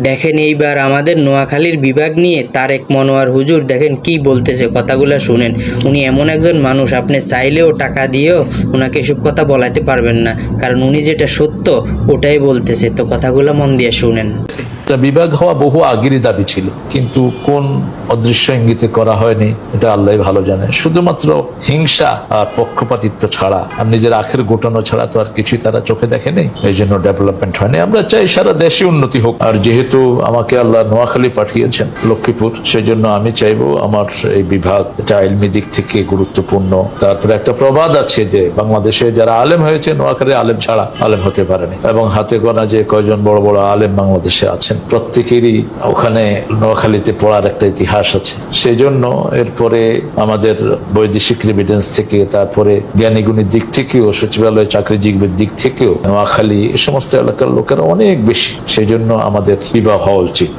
দেখেন এইবার আমাদের নোয়াখালীর বিভাগ নিয়ে তারেক মনোয়ার হুজুর দেখেন কি বলতেছে, কথাগুলো শুনেন। উনি এমন একজন মানুষ, আপনি চাইলেও টাকা দিয়েও ওনাকে এসব কথা বলাতে পারবেন না, কারণ উনি যেটা সত্য ওটাই বলতেছে। তো কথাগুলো মন দিয়ে শুনেন। বিভাগ হওয়া বহু আগেরই দাবি ছিল, কিন্তু কোন অদৃশ্য ইঙ্গিতে করা হয়নি এটা আল্লাহ ভালো জানে। শুধুমাত্র হিংসা আর পক্ষপাতিত্ব ছাড়া আর নিজের আখের গোটানো ছাড়া তো আর কিছুই তারা চোখে দেখেনি। এই জন্য ডেভেলপমেন্ট হয়নি। আমরা চাই সারা দেশে উন্নতি হোক। আর যেহেতু আমাকে আল্লাহ নোয়াখালী পাঠিয়েছেন, লক্ষ্মীপুর, সেই জন্য আমি চাইবো আমার এই বিভাগ এটা ইলমি দিক থেকে গুরুত্বপূর্ণ। তারপরে একটা প্রবাদ আছে যে বাংলাদেশে যারা আলেম হয়েছে নোয়াখালী আলেম ছাড়া আলেম হতে পারেনি, এবং হাতে গোনা যে কয়জন বড় বড় আলেম বাংলাদেশে আছেন প্রত্যেকেরই ওখানে নোয়াখালীতে পড়ার একটা ইতিহাস আছে। সেই জন্য এরপরে আমাদের বৈদেশিক রেমিটেন্স থেকে, তারপরে জ্ঞানীগুণীর দিক থেকেও, সচিবালয় চাকরিজীবীর দিক থেকেও নোয়াখালী এ সমস্ত এলাকার লোকেরা অনেক বেশি। সেই জন্য আমাদের বিবাহ হওয়া উচিত।